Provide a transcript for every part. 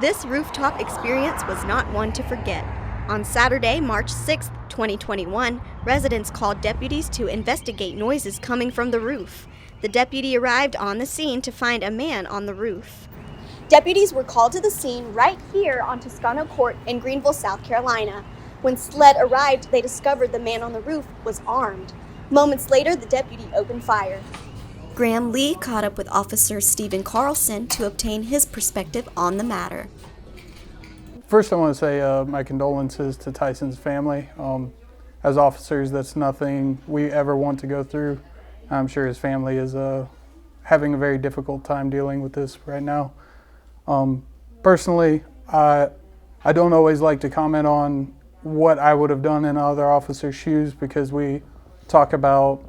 This rooftop experience was not one to forget. On Saturday, March 6, 2021, residents called deputies to investigate noises coming from the roof. The deputy arrived on the scene to find a man on the roof. Deputies were called to the scene right here on Toscano Court in Greenville, South Carolina. When SLED arrived, they discovered the man on the roof was armed. Moments later, the deputy opened fire. Graham Lee caught up with Officer Stephen Carlson to obtain his perspective on the matter. First, I want to say my condolences to Tyson's family. As officers, that's nothing we ever want to go through. I'm sure his family is having a very difficult time dealing with this right now. Personally, I don't always like to comment on what I would have done in other officers' shoes because we talk about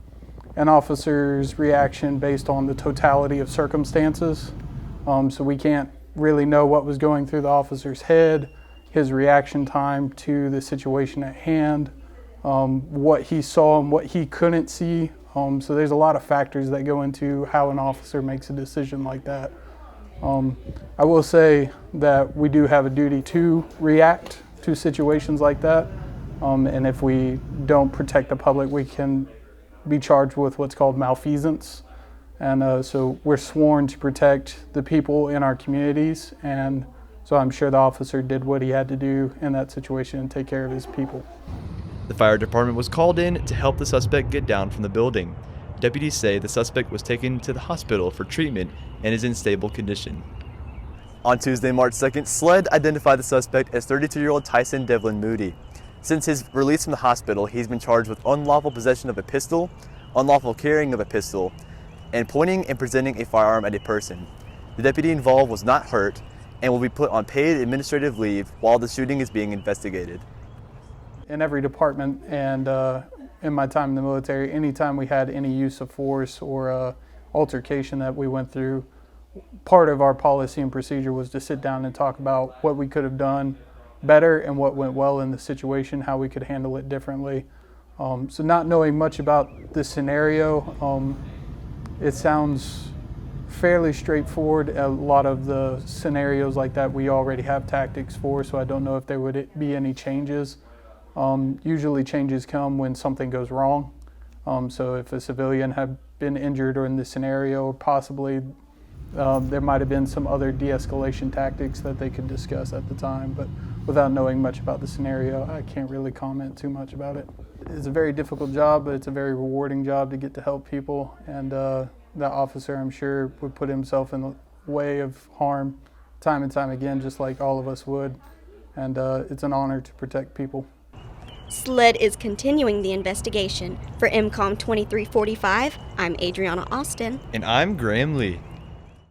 an officer's reaction based on the totality of circumstances. So we can't really know what was going through the officer's head, his reaction time to the situation at hand, what he saw and what he couldn't see. So there's a lot of factors that go into how an officer makes a decision like that. I will say that we do have a duty to react to situations like that. And if we don't protect the public, we can be charged with what's called malfeasance. And so we're sworn to protect the people in our communities. And so I'm sure the officer did what he had to do in that situation and take care of his people. The fire department was called in to help the suspect get down from the building. Deputies say the suspect was taken to the hospital for treatment and is in stable condition. On Tuesday, March 2nd, SLED identified the suspect as 32-year-old Tyson Devlin Moody. Since his release from the hospital, he's been charged with unlawful possession of a pistol, unlawful carrying of a pistol, and pointing and presenting a firearm at a person. The deputy involved was not hurt and will be put on paid administrative leave while the shooting is being investigated. In every department and in my time in the military, anytime we had any use of force or altercation that we went through, part of our policy and procedure was to sit down and talk about what we could have done better and what went well in the situation, how we could handle it differently. So not knowing much about this scenario, it sounds fairly straightforward. A lot of the scenarios like that we already have tactics for, so I don't know if there would be any changes. Usually changes come when something goes wrong. So if a civilian had been injured or in this scenario, possibly there might have been some other de-escalation tactics that they could discuss at the time, but without knowing much about the scenario, I can't really comment too much about it. It's a very difficult job, but it's a very rewarding job to get to help people, and that officer, I'm sure, would put himself in the way of harm time and time again, just like all of us would, and it's an honor to protect people. SLED is continuing the investigation. For MCOM 2345, I'm Adriana Austin. And I'm Graham Lee.